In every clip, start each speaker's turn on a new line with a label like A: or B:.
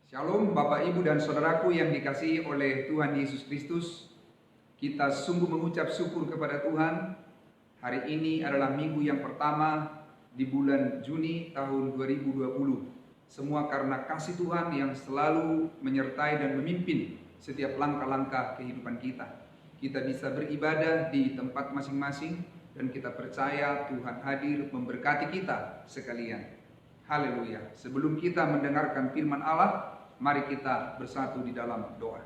A: Shalom Bapak Ibu dan Saudaraku yang dikasihi oleh Tuhan Yesus Kristus. Kita sungguh mengucap syukur kepada Tuhan. Hari ini adalah minggu yang pertama di bulan Juni tahun 2020. Semua karena kasih Tuhan yang selalu menyertai dan memimpin setiap langkah-langkah kehidupan kita. Kita bisa beribadah di tempat masing-masing dan kita percaya Tuhan hadir memberkati kita sekalian. Haleluya. Sebelum kita mendengarkan firman Allah, mari kita bersatu di dalam doa.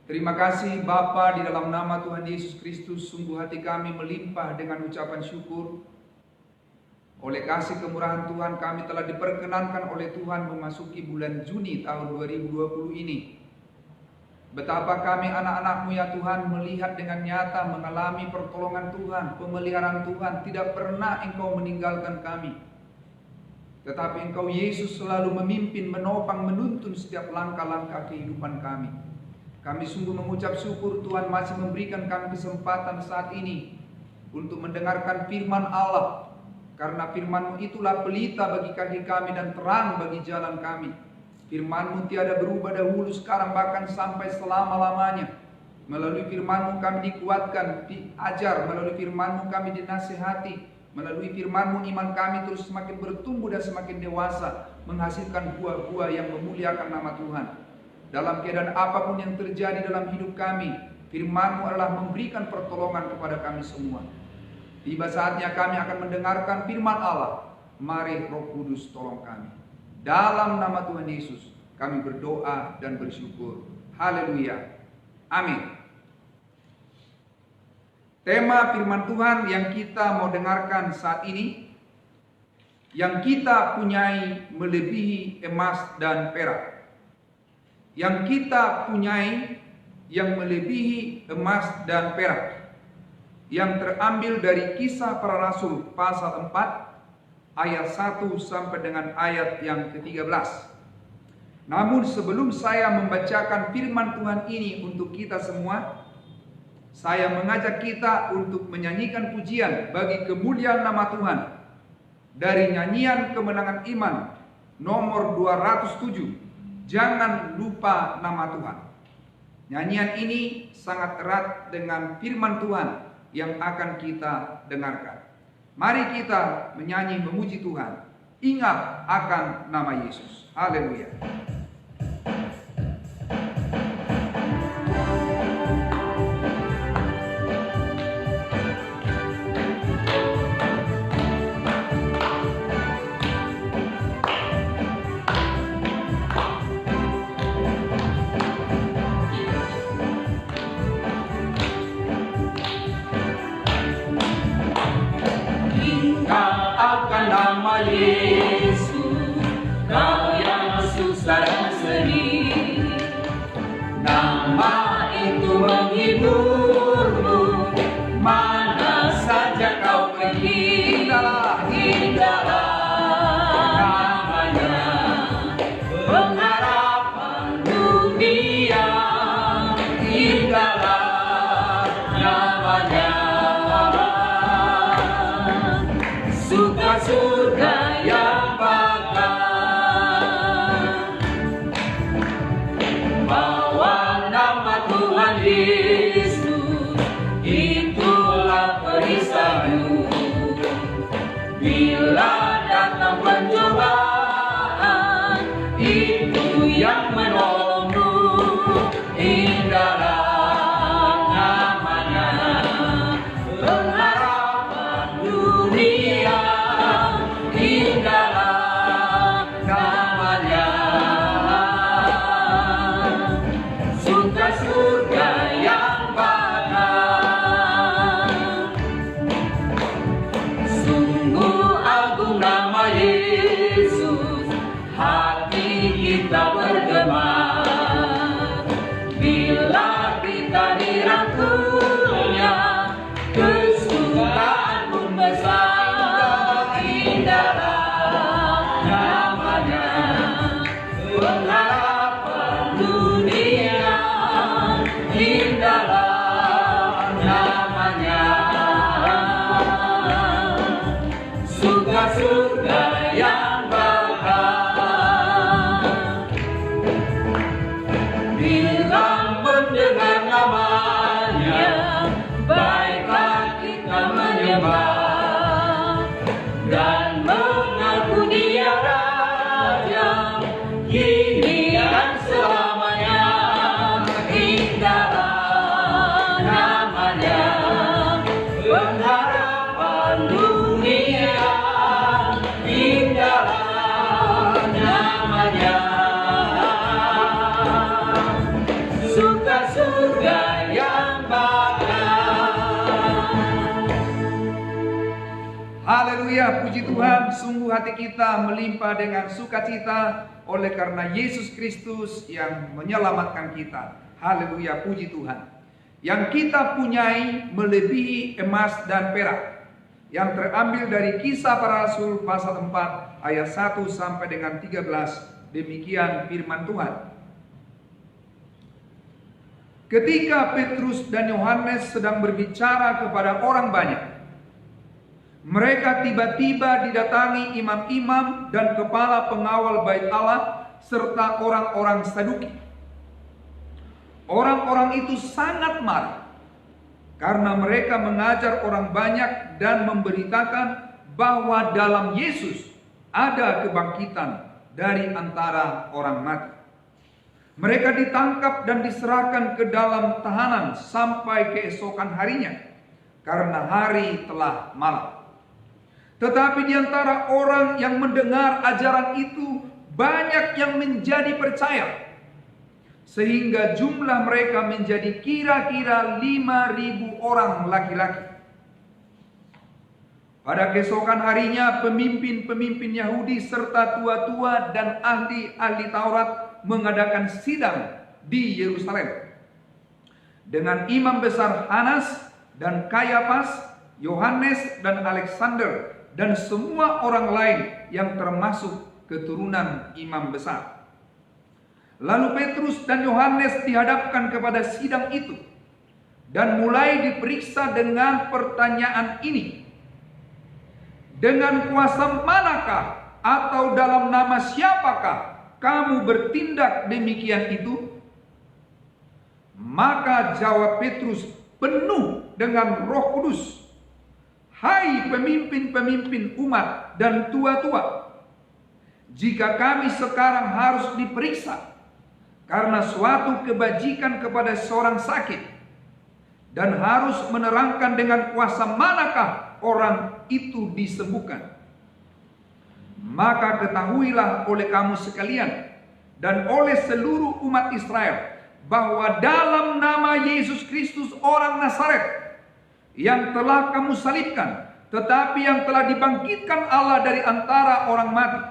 A: Terima kasih Bapa, di dalam nama Tuhan Yesus Kristus, sungguh hati kami melimpah dengan ucapan syukur. Oleh kasih kemurahan Tuhan, kami telah diperkenankan oleh Tuhan memasuki bulan Juni tahun 2020 ini. Betapa kami anak-anak-Mu ya Tuhan melihat dengan nyata mengalami pertolongan Tuhan, pemeliharaan Tuhan. Tidak pernah Engkau meninggalkan kami. Tetapi Engkau Yesus selalu memimpin, menopang, menuntun setiap langkah-langkah kehidupan kami. Kami sungguh mengucap syukur Tuhan masih memberikan kami kesempatan saat ini untuk mendengarkan firman Allah. Karena firman-Mu itulah pelita bagi kaki kami dan terang bagi jalan kami. Firman-Mu tiada berubah dahulu, sekarang, bahkan sampai selama-lamanya. Melalui firman-Mu kami dikuatkan, diajar. Melalui firman-Mu kami dinasihati. Melalui firman-Mu iman kami terus semakin bertumbuh dan semakin dewasa, menghasilkan buah-buah yang memuliakan nama Tuhan. Dalam keadaan apapun yang terjadi dalam hidup kami, firman-Mu adalah memberikan pertolongan kepada kami semua. Tiba saatnya kami akan mendengarkan firman Allah. Mari Roh Kudus tolong kami. Dalam nama Tuhan Yesus kami berdoa dan bersyukur. Haleluya. Amin. Tema firman Tuhan yang kita mau dengarkan saat ini, yang kita punyai melebihi emas dan perak. Yang kita punyai yang melebihi emas dan perak. Yang terambil dari Kisah Para Rasul pasal 4 ayat 1 sampai dengan ayat yang ke-13. Namun sebelum saya membacakan firman Tuhan ini untuk kita semua, saya mengajak kita untuk menyanyikan pujian bagi kemuliaan nama Tuhan dari nyanyian kemenangan iman nomor 207, Jangan Lupa Nama Tuhan. Nyanyian ini sangat erat dengan firman Tuhan yang akan kita dengarkan. Mari kita menyanyi memuji Tuhan. Ingat akan nama Yesus. Haleluya.
B: Yesus, Kau yang susah dan sedih, nama itu menghiburmu, mana saja kau pergi. Indahlah namanya, pengharapan dunia. Indahlah namanya, suka surga yang bakal. Bawa nama Tuhan Yesus, itulah perisaimu. Bila datang pencobaan, itu yang menolongmu. Indahlah namanya, pengharapan dunia. Indahlah namanya, suka surga yang bakal. Sungguh agung nama Yesus, hati kita bergema bila kita dirangkulnya, kesukaan pun besar. Indahlah namanya, pengharapan dunia. Indahlah namanya, suka surga yang bakal.
A: puji Tuhan, sungguh hati kita melimpah dengan sukacita oleh karena Yesus Kristus yang menyelamatkan kita. Haleluya, puji Tuhan. Yang kita punyai melebihi emas dan perak. Yang terambil dari Kisah Para Rasul pasal 4 ayat 1 sampai dengan 13. Demikian firman Tuhan. Ketika Petrus dan Yohanes sedang berbicara kepada orang banyak, mereka tiba-tiba didatangi imam-imam dan kepala pengawal bait Allah serta orang-orang Saduki. Orang-orang itu sangat marah karena mereka mengajar orang banyak dan memberitakan bahwa dalam Yesus ada kebangkitan dari antara orang mati. Mereka ditangkap dan diserahkan ke dalam tahanan sampai keesokan harinya, karena hari telah malam. Tetapi di antara orang yang mendengar ajaran itu, banyak yang menjadi percaya, sehingga jumlah mereka menjadi kira-kira 5.000 orang laki-laki. Pada keesokan harinya, pemimpin-pemimpin Yahudi serta tua-tua dan ahli-ahli Taurat mengadakan sidang di Yerusalem dengan imam besar Hanas dan Kayafas, Yohanes dan Alexander dan semua orang lain yang termasuk keturunan imam besar. Lalu Petrus dan Yohanes dihadapkan kepada sidang itu dan mulai diperiksa dengan pertanyaan ini: dengan kuasa manakah atau dalam nama siapakah kamu bertindak demikian itu? Maka jawab Petrus penuh dengan Roh Kudus, hai pemimpin-pemimpin umat dan tua-tua, jika kami sekarang harus diperiksa karena suatu kebajikan kepada seorang sakit, dan harus menerangkan dengan kuasa manakah orang itu disembuhkan, maka ketahuilah oleh kamu sekalian dan oleh seluruh umat Israel bahwa dalam nama Yesus Kristus orang Nazaret yang telah kamu salibkan, tetapi yang telah dibangkitkan Allah dari antara orang mati,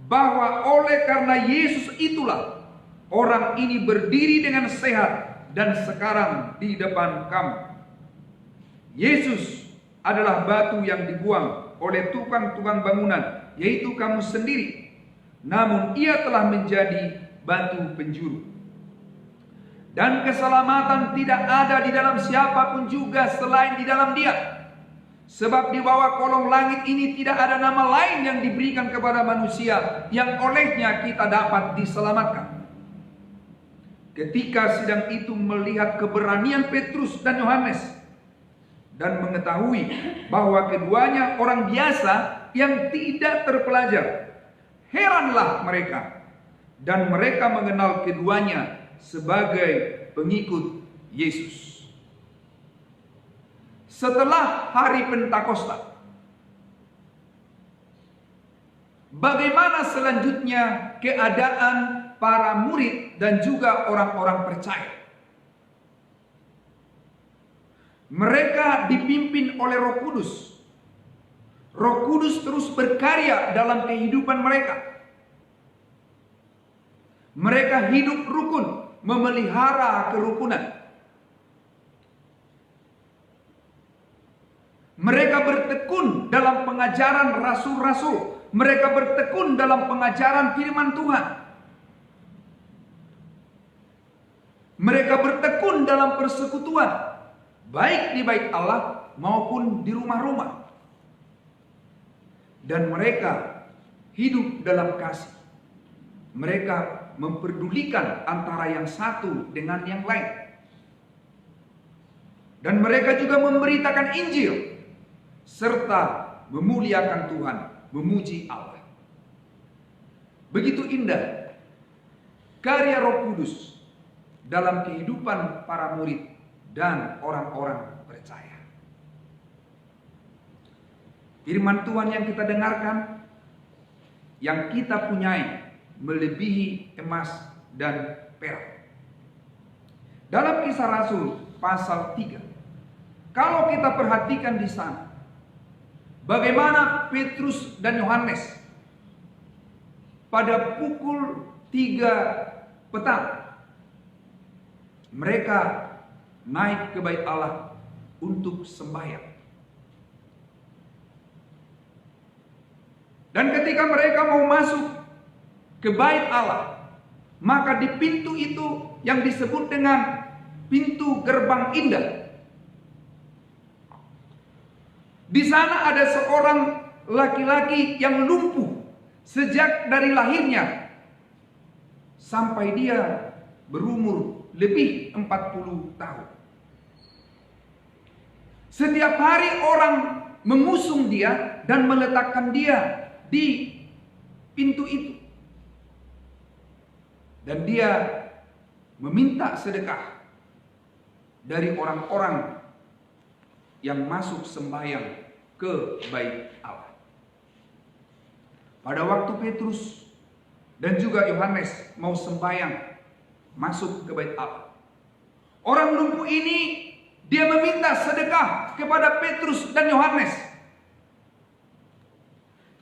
A: bahwa oleh karena Yesus itulah orang ini berdiri dengan sehat dan sekarang di depan kamu. Yesus adalah batu yang dibuang oleh tukang-tukang bangunan, yaitu kamu sendiri. Namun ia telah menjadi batu penjuru. Dan keselamatan tidak ada di dalam siapapun juga selain di dalam Dia. Sebab di bawah kolong langit ini tidak ada nama lain yang diberikan kepada manusia yang olehnya kita dapat diselamatkan. Ketika sidang itu melihat keberanian Petrus dan Yohanes dan mengetahui bahwa keduanya orang biasa yang tidak terpelajar, heranlah mereka, dan mereka mengenal keduanya sebagai pengikut Yesus. Setelah hari Pentakosta, bagaimana selanjutnya keadaan para murid dan juga orang-orang percaya? Mereka dipimpin oleh Roh Kudus. Roh Kudus terus berkarya dalam kehidupan mereka. Mereka hidup rukun, memelihara kerukunan. Mereka bertekun dalam pengajaran rasul-rasul. Mereka bertekun dalam pengajaran firman Tuhan. Mereka bertekun dalam persekutuan, baik di bait Allah maupun di rumah-rumah. Dan mereka hidup dalam kasih. Mereka memperdulikan antara yang satu dengan yang lain. Dan mereka juga memberitakan Injil serta memuliakan Tuhan, memuji Allah. Begitu indah karya Roh Kudus dalam kehidupan para murid dan orang-orang percaya. Firman Tuhan yang kita dengarkan, yang kita punyai, melebihi emas dan perak. Dalam Kisah Rasul pasal 3, kalau kita perhatikan di sana, bagaimana Petrus dan Yohanes pada pukul 3 petang mereka naik ke bait Allah untuk sembahyang. Dan ketika mereka mau masuk ke bait Allah, maka di pintu itu yang disebut dengan pintu gerbang indah, di sana ada seorang laki-laki yang lumpuh sejak dari lahirnya sampai dia berumur lebih 40 tahun. Setiap hari orang mengusung dia dan meletakkan dia di pintu itu. Dan dia meminta sedekah dari orang-orang yang masuk sembahyang ke bait Allah. Pada waktu Petrus dan juga Yohanes mau sembahyang masuk ke bait Allah, orang lumpuh ini dia meminta sedekah kepada Petrus dan Yohanes.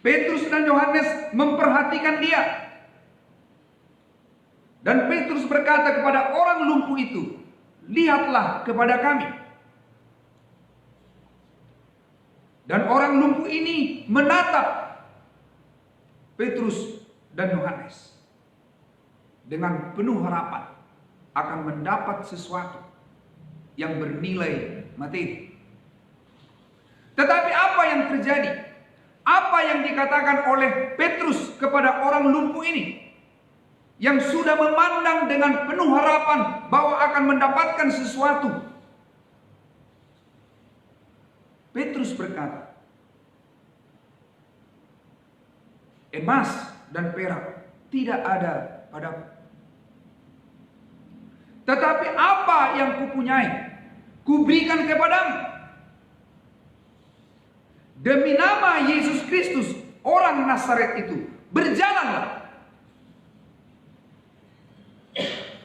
A: Petrus dan Yohanes memperhatikan dia. Dan Petrus berkata kepada orang lumpuh itu, "Lihatlah kepada kami." Dan orang lumpuh ini menatap Petrus dan Yohanes dengan penuh harapan akan mendapat sesuatu yang bernilai materi. Tetapi apa yang terjadi? Apa yang dikatakan oleh Petrus kepada orang lumpuh ini, yang sudah memandang dengan penuh harapan bahwa akan mendapatkan sesuatu? Petrus berkata, "Emas dan perak tidak ada padaku, tetapi apa yang kupunyai, kuberikan kepadamu. Demi nama Yesus Kristus, orang Nazaret itu, berjalanlah."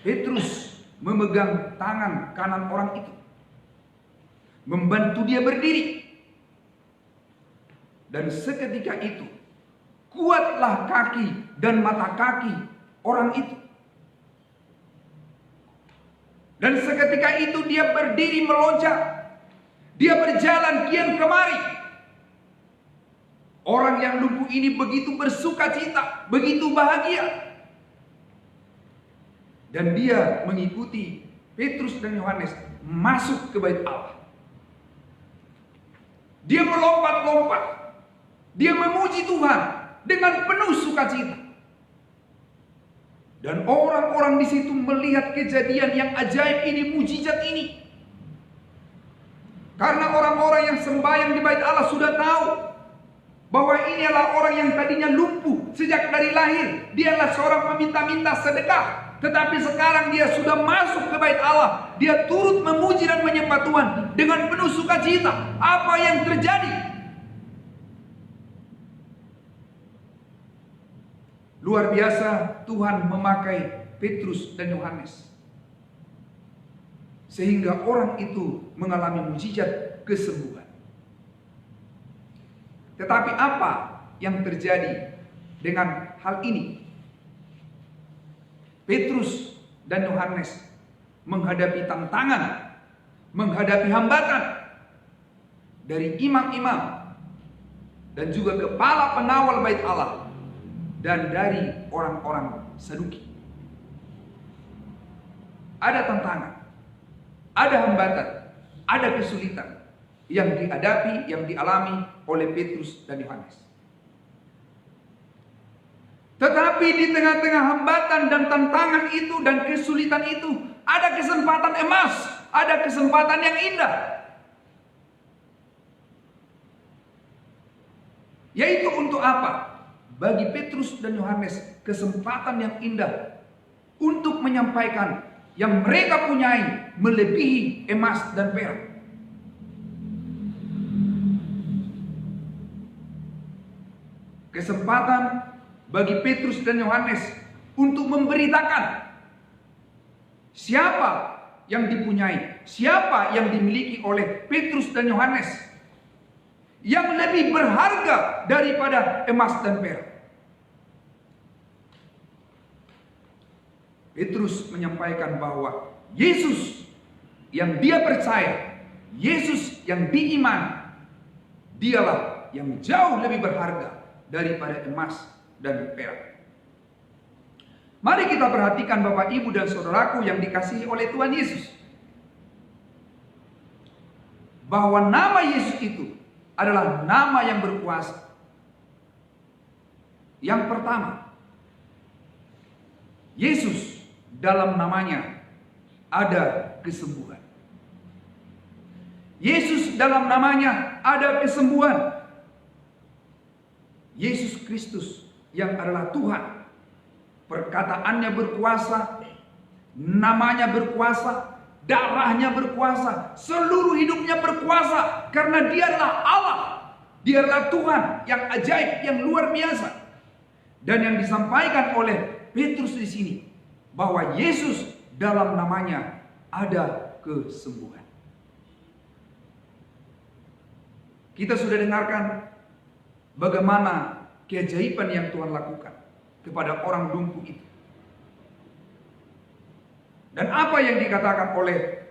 A: Petrus memegang tangan kanan orang itu, membantu dia berdiri. Dan seketika itu, kuatlah kaki dan mata kaki orang itu. Dan seketika itu dia berdiri melonjak. Dia berjalan kian kemari. Orang yang lumpuh ini begitu bersuka cita, begitu bahagia. Dan dia mengikuti Petrus dan Yohanes masuk ke bait Allah. Dia melompat-lompat. Dia memuji Tuhan dengan penuh sukacita. Dan orang-orang di situ melihat kejadian yang ajaib ini, mujizat ini. Karena orang-orang yang sembahyang di bait Allah sudah tahu bahwa ini adalah orang yang tadinya lumpuh sejak dari lahir. Dia adalah seorang peminta-minta sedekah. Tetapi sekarang dia sudah masuk ke bait Allah. Dia turut memuji dan menyembah Tuhan dengan penuh sukacita. Apa yang terjadi? Luar biasa Tuhan memakai Petrus dan Yohanes, sehingga orang itu mengalami mujizat kesembuhan. Tetapi apa yang terjadi dengan hal ini? Petrus dan Yohanes menghadapi tantangan, menghadapi hambatan dari imam-imam dan juga kepala pengawal bait Allah dan dari orang-orang Saduki. Ada tantangan, ada hambatan, ada kesulitan yang dihadapi, yang dialami oleh Petrus dan Yohanes. Tetapi di tengah-tengah hambatan dan tantangan itu dan kesulitan itu, ada kesempatan emas, ada kesempatan yang indah. Yaitu untuk apa? Bagi Petrus dan Yohanes kesempatan yang indah untuk menyampaikan yang mereka punyai melebihi emas dan perak. Kesempatan bagi Petrus dan Yohanes untuk memberitakan siapa yang dipunyai, siapa yang dimiliki oleh Petrus dan Yohanes, yang lebih berharga daripada emas dan perak. Petrus menyampaikan bahwa Yesus yang dia percaya, Yesus yang diimani, dialah yang jauh lebih berharga daripada emas dan perak. Mari kita perhatikan Bapak, Ibu, dan saudaraku yang dikasihi oleh Tuhan Yesus, bahwa nama Yesus itu adalah nama yang berkuasa. Yang pertama, Yesus dalam namanya ada kesembuhan. Yesus dalam namanya ada kesembuhan. Yesus Kristus yang adalah Tuhan, perkataannya berkuasa, namanya berkuasa, darahnya berkuasa, seluruh hidupnya berkuasa, karena dia adalah Allah. Dia adalah Tuhan yang ajaib, yang luar biasa. Dan yang disampaikan oleh Petrus di sini, bahwa Yesus dalam namanya ada kesembuhan. Kita sudah dengarkan bagaimana keajaiban yang Tuhan lakukan kepada orang lumpuh itu. Dan apa yang dikatakan oleh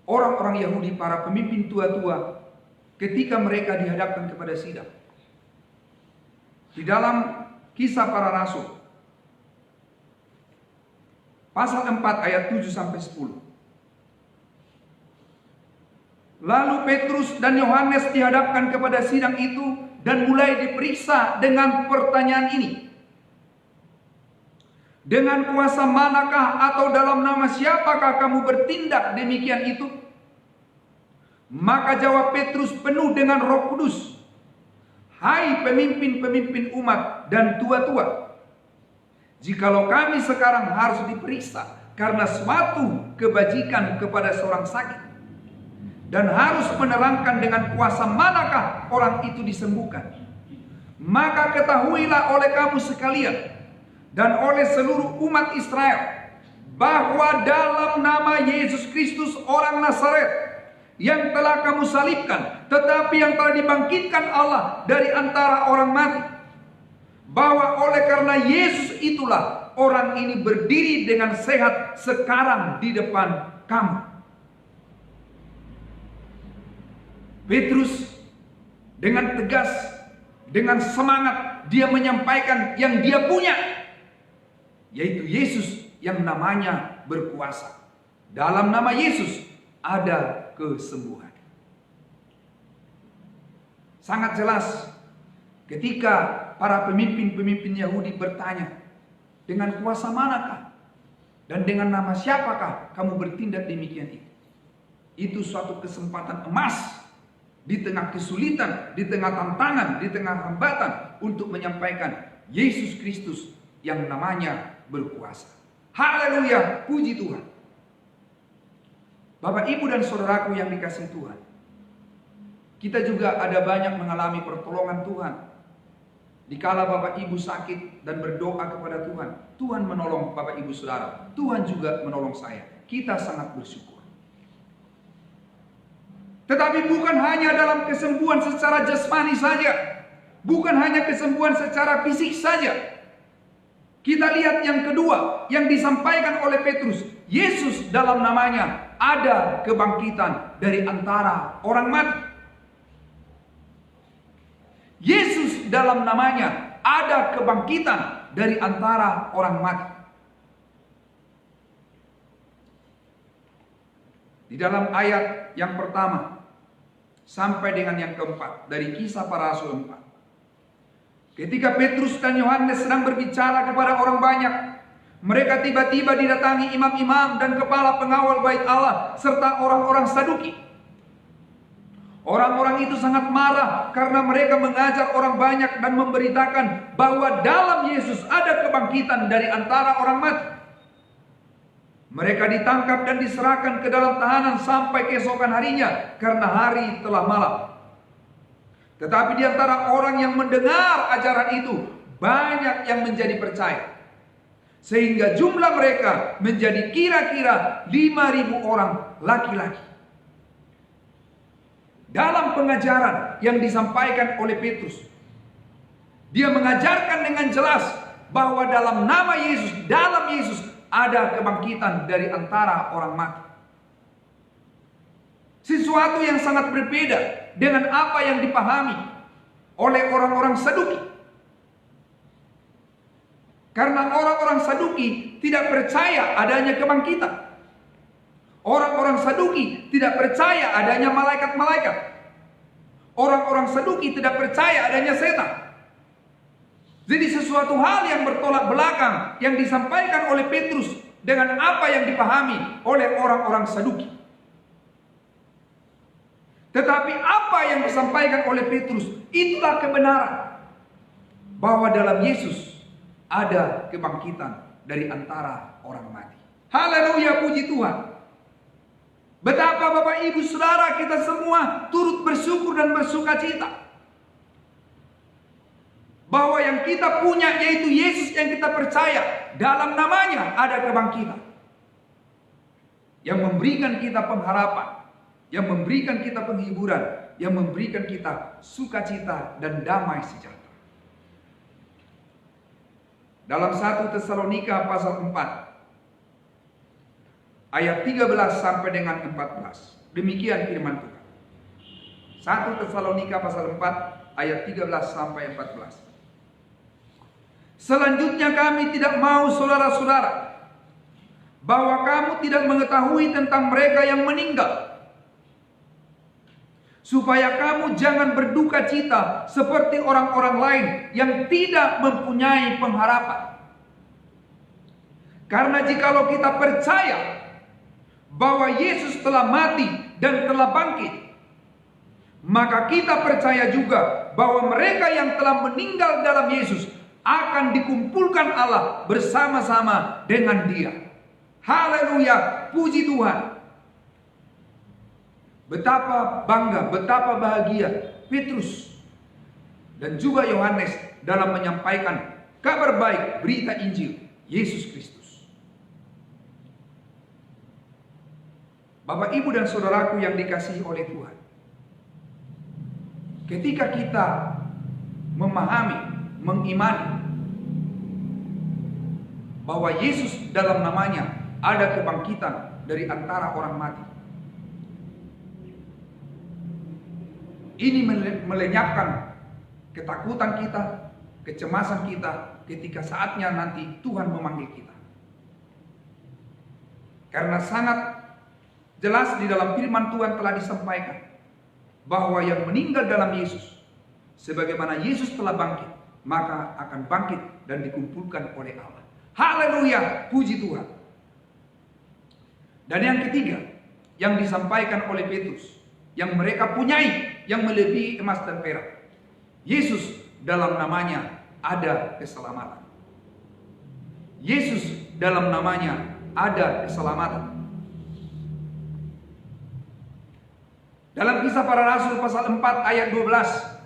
A: orang-orang Yahudi, para pemimpin tua-tua, ketika mereka dihadapkan kepada sidang. Di dalam Kisah Para Rasul, pasal 4 ayat 7 sampai 10. Lalu Petrus dan Yohanes dihadapkan kepada sidang itu dan mulai diperiksa dengan pertanyaan ini. Dengan kuasa manakah atau dalam nama siapakah kamu bertindak demikian itu? Maka jawab Petrus penuh dengan Roh Kudus, hai pemimpin-pemimpin umat dan tua-tua, jikalau kami sekarang harus diperiksa karena suatu kebajikan kepada seorang sakit, dan harus menerangkan dengan kuasa manakah orang itu disembuhkan, maka ketahuilah oleh kamu sekalian dan oleh seluruh umat Israel, bahwa dalam nama Yesus Kristus orang Nazaret yang telah kamu salibkan, tetapi yang telah dibangkitkan Allah dari antara orang mati, bahwa oleh karena Yesus itulah orang ini berdiri dengan sehat sekarang di depan kamu. Petrus dengan tegas, dengan semangat, dia menyampaikan yang dia punya, yaitu Yesus yang namanya berkuasa. Dalam nama Yesus ada kesembuhan. Sangat jelas ketika para pemimpin-pemimpin Yahudi bertanya, dengan kuasa manakah dan dengan nama siapakah kamu bertindak demikian itu? Itu suatu kesempatan emas di tengah kesulitan, di tengah tantangan, di tengah hambatan, untuk menyampaikan Yesus Kristus yang namanya berkuasa. Haleluya, puji Tuhan. Bapak, Ibu, dan saudaraku yang dikasihi Tuhan, kita juga ada banyak mengalami pertolongan Tuhan. Dikala Bapak Ibu sakit dan berdoa kepada Tuhan, Tuhan menolong Bapak Ibu saudara, Tuhan juga menolong saya. Kita sangat bersyukur. Tetapi bukan hanya dalam kesembuhan secara jasmani saja, bukan hanya kesembuhan secara fisik saja. Kita lihat yang kedua yang disampaikan oleh Petrus, Yesus dalam namanya ada kebangkitan dari antara orang mati. Yesus dalam namanya ada kebangkitan dari antara orang mati. Di dalam ayat yang pertama sampai dengan yang keempat dari Kisah Para Rasul 4. Ketika Petrus dan Yohanes sedang berbicara kepada orang banyak, mereka tiba-tiba didatangi imam-imam dan kepala pengawal bait Allah serta orang-orang Saduki. Orang-orang itu sangat marah karena mereka mengajar orang banyak dan memberitakan bahwa dalam Yesus ada kebangkitan dari antara orang mati. Mereka ditangkap dan diserahkan ke dalam tahanan sampai keesokan harinya karena hari telah malam. Tetapi di antara orang yang mendengar ajaran itu, banyak yang menjadi percaya. Sehingga jumlah mereka menjadi kira-kira 5.000 orang laki-laki. dalam pengajaran yang disampaikan oleh Petrus. Dia mengajarkan dengan jelas bahwa dalam nama Yesus, dalam Yesus ada kebangkitan dari antara orang mati. Sesuatu yang sangat berbeda dengan apa yang dipahami oleh orang-orang Saduki. Karena orang-orang Saduki tidak percaya adanya kebangkitan. Orang-orang Saduki tidak percaya adanya malaikat-malaikat. Orang-orang Saduki tidak percaya adanya setan. Jadi sesuatu hal yang bertolak belakang yang disampaikan oleh Petrus dengan apa yang dipahami oleh orang-orang Saduki. Tetapi apa yang disampaikan oleh Petrus itulah kebenaran, bahwa dalam Yesus ada kebangkitan dari antara orang mati. Haleluya, puji Tuhan. Betapa Bapak Ibu Saudara kita semua turut bersyukur dan bersuka cita bahwa yang kita punya yaitu Yesus yang kita percaya, dalam namanya ada kebangkitan yang memberikan kita pengharapan, yang memberikan kita penghiburan, yang memberikan kita sukacita dan damai sejahtera. Dalam 1 Tesalonika pasal 4 ayat 13 sampai dengan 14, demikian firman Tuhan. 1 Tesalonika pasal 4 ayat 13 sampai 14. Selanjutnya kami tidak mau saudara-saudara bahwa kamu tidak mengetahui tentang mereka yang meninggal, supaya kamu jangan berduka cita seperti orang-orang lain yang tidak mempunyai pengharapan. Karena jikalau kita percaya bahwa Yesus telah mati dan telah bangkit, maka kita percaya juga bahwa mereka yang telah meninggal dalam Yesus akan dikumpulkan Allah bersama-sama dengan Dia. Haleluya, puji Tuhan. Betapa bangga, betapa bahagia Petrus dan juga Yohanes dalam menyampaikan kabar baik, berita Injil Yesus Kristus. Bapak, Ibu dan saudaraku yang dikasihi oleh Tuhan, ketika kita memahami, mengimani bahwa Yesus dalam namanya ada kebangkitan dari antara orang mati, ini melenyapkan ketakutan kita, kecemasan kita ketika saatnya nanti Tuhan memanggil kita. Karena sangat jelas di dalam firman Tuhan telah disampaikan bahwa yang meninggal dalam Yesus, sebagaimana Yesus telah bangkit, maka akan bangkit dan dikumpulkan oleh Allah. Haleluya, puji Tuhan. Dan yang ketiga yang disampaikan oleh Petrus, yang mereka punyai yang melebihi emas dan perak, Yesus dalam namanya ada keselamatan. Yesus dalam namanya ada keselamatan. Dalam Kisah Para Rasul pasal 4 ayat 12,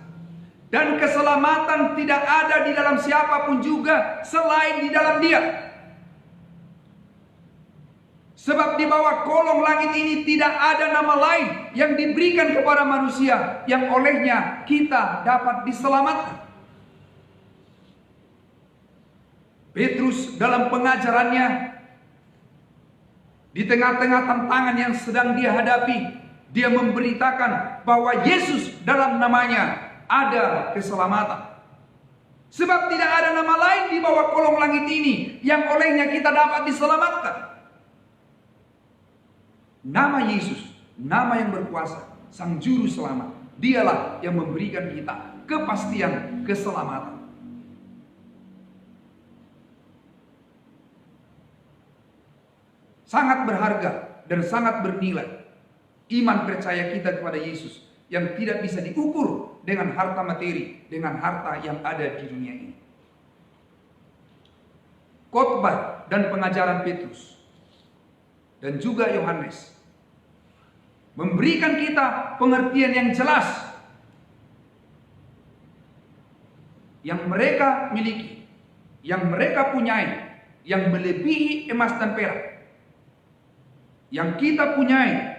A: dan keselamatan tidak ada di dalam siapapun juga selain di dalam Dia. Sebab di bawah kolong langit ini tidak ada nama lain yang diberikan kepada manusia yang olehnya kita dapat diselamatkan. Petrus dalam pengajarannya, di tengah-tengah tantangan yang sedang dia hadapi, dia memberitakan bahwa Yesus dalam namanya ada keselamatan. Sebab tidak ada nama lain di bawah kolong langit ini yang olehnya kita dapat diselamatkan. Nama Yesus, nama yang berkuasa, Sang Juru Selamat, Dialah yang memberikan kita kepastian keselamatan. Sangat berharga dan sangat bernilai iman percaya kita kepada Yesus yang tidak bisa diukur dengan harta materi, dengan harta yang ada di dunia ini. Khotbah dan pengajaran Petrus dan juga Yohanes memberikan kita pengertian yang jelas yang mereka miliki, yang mereka punyai, yang melebihi emas dan perak. Yang kita punyai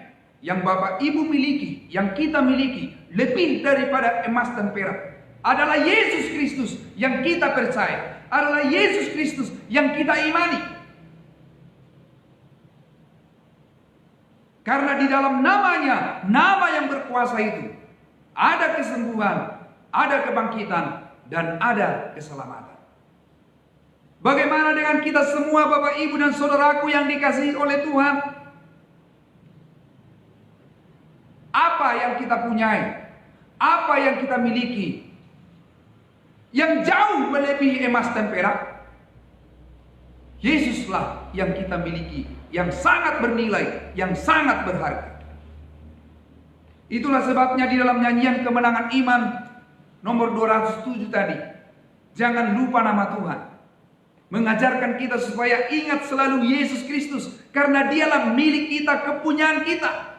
A: yang Bapak Ibu miliki, yang kita miliki, lebih daripada emas dan perak, adalah Yesus Kristus yang kita percaya, adalah Yesus Kristus yang kita imani. Karena di dalam namanya, nama yang berkuasa itu, ada kesembuhan, ada kebangkitan, dan ada keselamatan. Bagaimana dengan kita semua Bapak Ibu dan saudaraku yang dikasihi oleh Tuhan? Apa yang kita punyai, apa yang kita miliki, yang jauh melebihi emas dan perak, Yesuslah yang kita miliki, yang sangat bernilai, yang sangat berharga. Itulah sebabnya di dalam nyanyian kemenangan iman nomor 207 tadi, jangan lupa nama Tuhan, mengajarkan kita supaya ingat selalu Yesus Kristus, karena Dialah milik kita, kepunyaan kita.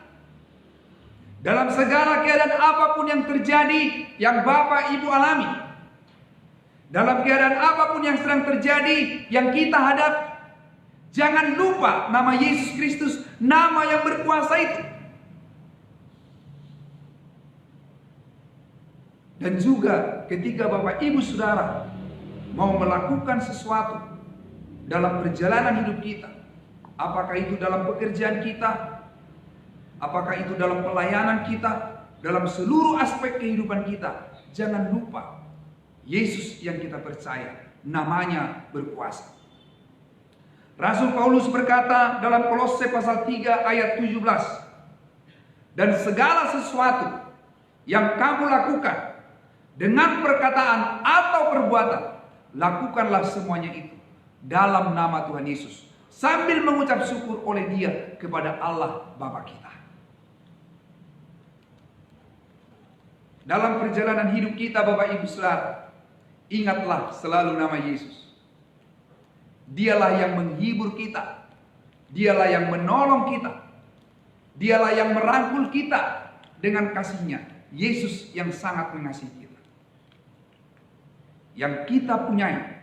A: Dalam segala keadaan apapun yang terjadi, yang Bapak Ibu alami, dalam keadaan apapun yang sedang terjadi, yang kita hadapi, jangan lupa nama Yesus Kristus, nama yang berkuasa itu. Dan juga ketika Bapak Ibu Saudara mau melakukan sesuatu dalam perjalanan hidup kita, apakah itu dalam pekerjaan kita, apakah itu dalam pelayanan kita, dalam seluruh aspek kehidupan kita, jangan lupa Yesus yang kita percaya, namanya berkuasa. Rasul Paulus berkata dalam Kolose pasal 3 ayat 17, dan segala sesuatu yang kamu lakukan dengan perkataan atau perbuatan, lakukanlah semuanya itu dalam nama Tuhan Yesus, sambil mengucap syukur oleh Dia kepada Allah Bapa kita. Dalam perjalanan hidup kita Bapak Ibu Saudara, ingatlah selalu nama Yesus. Dialah yang menghibur kita, Dialah yang menolong kita, Dialah yang merangkul kita dengan kasih-Nya. Yesus yang sangat mengasihi kita. Yang kita punyai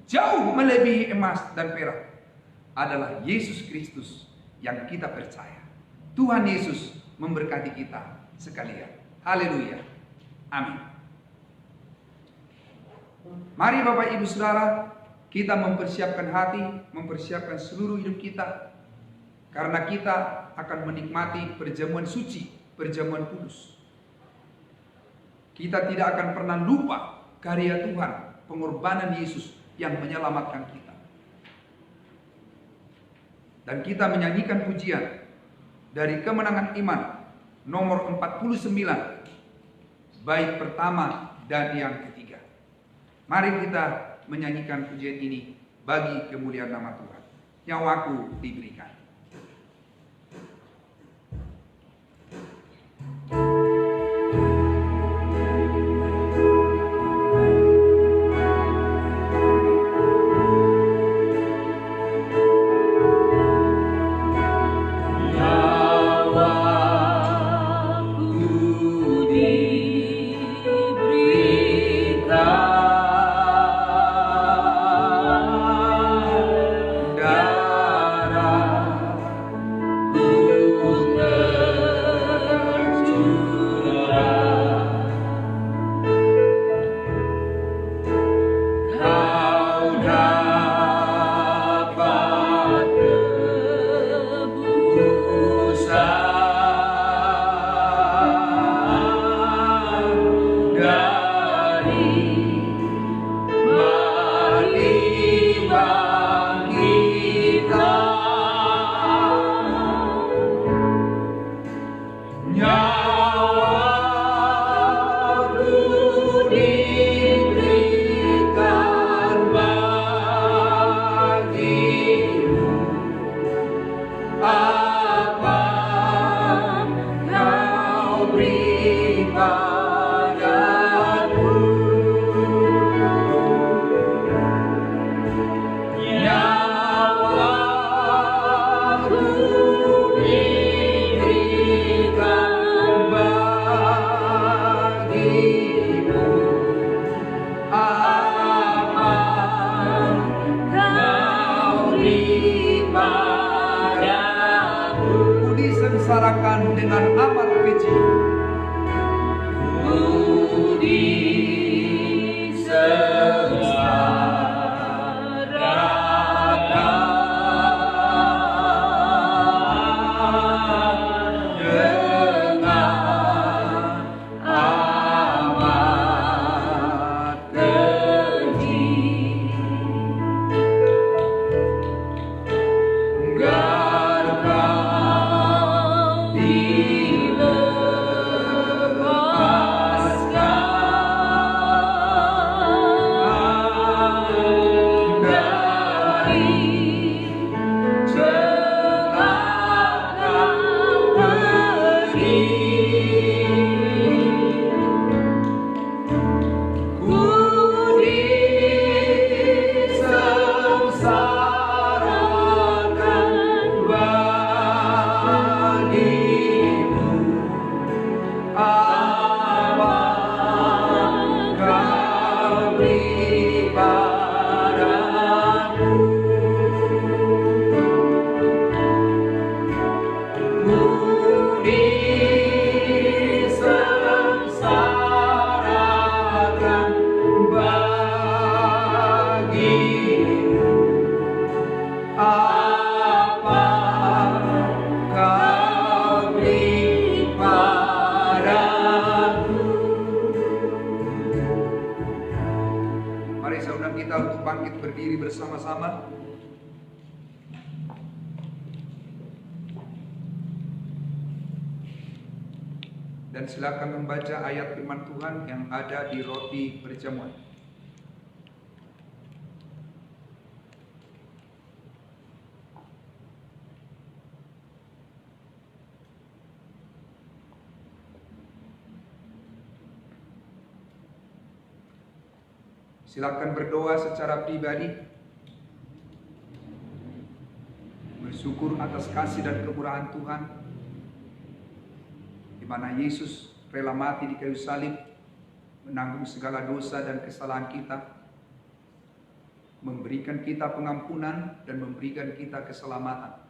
A: jauh melebihi emas dan perak adalah Yesus Kristus yang kita percaya. Tuhan Yesus memberkati kita sekalian. Haleluya. Amin. Mari Bapak Ibu Saudara, kita mempersiapkan hati, mempersiapkan seluruh hidup kita, karena kita akan menikmati perjamuan suci, perjamuan kudus. Kita tidak akan pernah lupa karya Tuhan, pengorbanan Yesus yang menyelamatkan kita. Dan kita menyanyikan pujian dari kemenangan iman nomor 49, bait pertama dan yang ketiga. Mari kita menyanyikan pujian ini bagi kemuliaan nama Tuhan. Nyawaku diberikan. bersama-sama. Dan silakan membaca ayat firman Tuhan yang ada di roti perjamuan. Silakan berdoa secara pribadi, bersyukur atas kasih dan kemurahan Tuhan, di mana Yesus rela mati di kayu salib, menanggung segala dosa dan kesalahan kita, memberikan kita pengampunan dan memberikan kita keselamatan.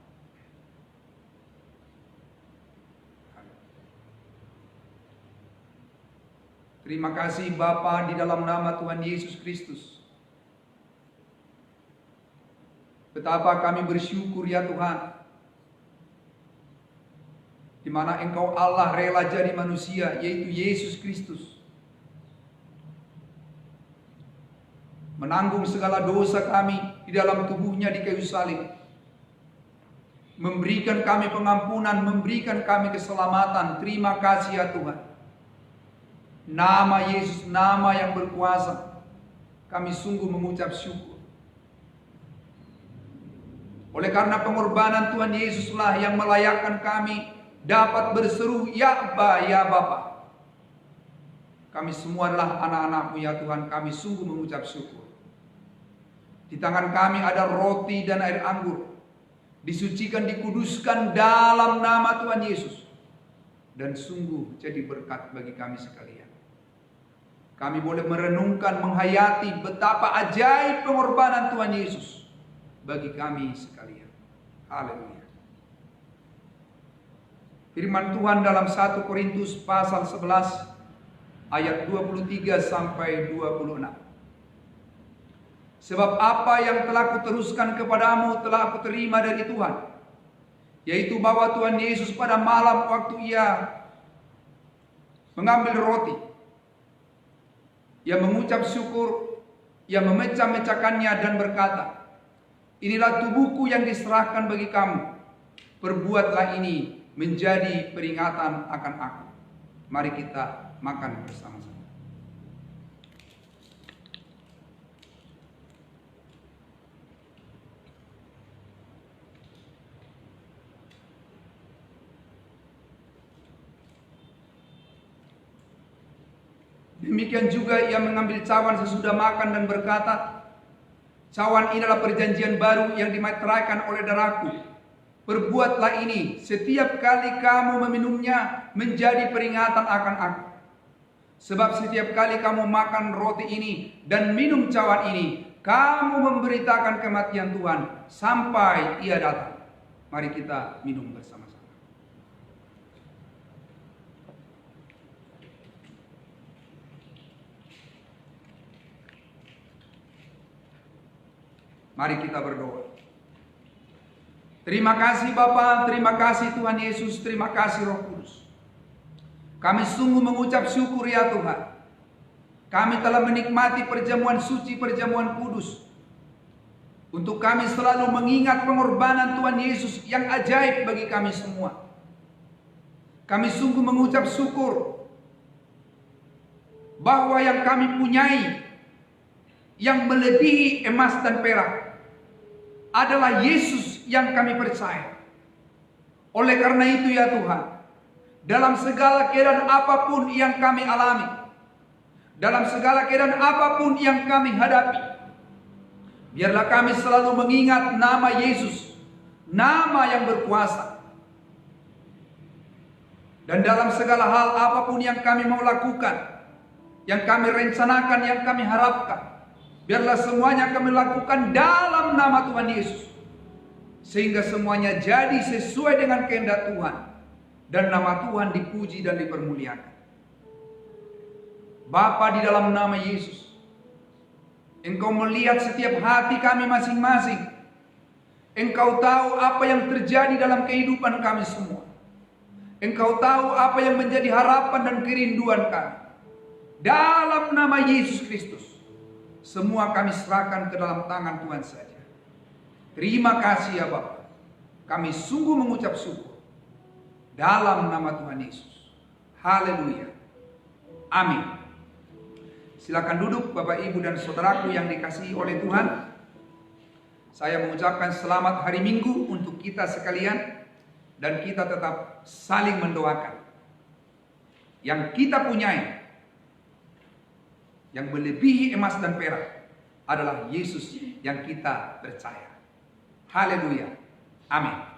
A: Terima kasih Bapa, di dalam nama Tuhan Yesus Kristus. Betapa kami bersyukur ya Tuhan, di mana Engkau Allah rela jadi manusia, yaitu Yesus Kristus, menanggung segala dosa kami di dalam tubuhnya di kayu salib, memberikan kami pengampunan, memberikan kami keselamatan. Terima kasih ya Tuhan. Nama Yesus, nama yang berkuasa, kami sungguh mengucap syukur. Oleh karena pengorbanan Tuhan Yesuslah yang melayakkan kami dapat berseru, ya Aba, ya Bapa. Kami semua adalah anak-anak-Mu ya Tuhan, kami sungguh mengucap syukur. Di tangan kami ada roti dan air anggur, disucikan, dikuduskan dalam nama Tuhan Yesus, dan sungguh jadi berkat bagi kami sekalian. Kami boleh merenungkan, menghayati betapa ajaib pengorbanan Tuhan Yesus bagi kami sekalian. Haleluya. Firman Tuhan dalam 1 Korintus pasal 11 ayat 23 sampai 26. Sebab apa yang telah kuteruskan kepadamu telah aku terima dari Tuhan, yaitu bahwa Tuhan Yesus pada malam waktu Ia mengambil roti, Ia mengucap syukur, Ia memecah-mecahkannya dan berkata, inilah tubuhku yang diserahkan bagi kamu. Perbuatlah ini menjadi peringatan akan aku. Mari kita makan bersama-sama. Demikian juga Ia mengambil cawan sesudah makan dan berkata, cawan ini adalah perjanjian baru yang dimeteraikan oleh darahku. Perbuatlah ini setiap kali kamu meminumnya menjadi peringatan akan aku. Sebab setiap kali kamu makan roti ini dan minum cawan ini, kamu memberitakan kematian Tuhan sampai Ia datang. Mari kita minum bersama-sama. Mari kita berdoa. Terima kasih Bapa, terima kasih Tuhan Yesus, terima kasih Roh Kudus. Kami sungguh mengucap syukur ya Tuhan. Kami telah menikmati perjamuan suci, perjamuan kudus. Untuk kami selalu mengingat pengorbanan Tuhan Yesus yang ajaib bagi kami semua. Kami sungguh mengucap syukur bahwa yang kami punyai, yang melebihi emas dan perak, adalah Yesus yang kami percaya. Oleh karena itu ya Tuhan, dalam segala keadaan apapun yang kami alami, dalam segala keadaan apapun yang kami hadapi, biarlah kami selalu mengingat nama Yesus, nama yang berkuasa. Dan dalam segala hal apapun yang kami mau lakukan, yang kami rencanakan, yang kami harapkan, biarlah semuanya kami lakukan dalam nama Tuhan Yesus, sehingga semuanya jadi sesuai dengan kehendak Tuhan, dan nama Tuhan dipuji dan dipermuliakan. Bapa, di dalam nama Yesus, Engkau melihat setiap hati kami masing-masing. Engkau tahu apa yang terjadi dalam kehidupan kami semua. Engkau tahu apa yang menjadi harapan dan kerinduan kami. Dalam nama Yesus Kristus, semua kami serahkan ke dalam tangan Tuhan saja. Terima kasih ya Bapa. Kami sungguh mengucap syukur dalam nama Tuhan Yesus. Haleluya. Amin. Silakan duduk Bapak Ibu dan saudaraku yang dikasihi oleh Tuhan. Saya mengucapkan selamat hari Minggu untuk kita sekalian, dan kita tetap saling mendoakan. Yang kita punyai, yang melebihi emas dan perak, adalah Yesus yang kita percaya. Haleluya. Amin.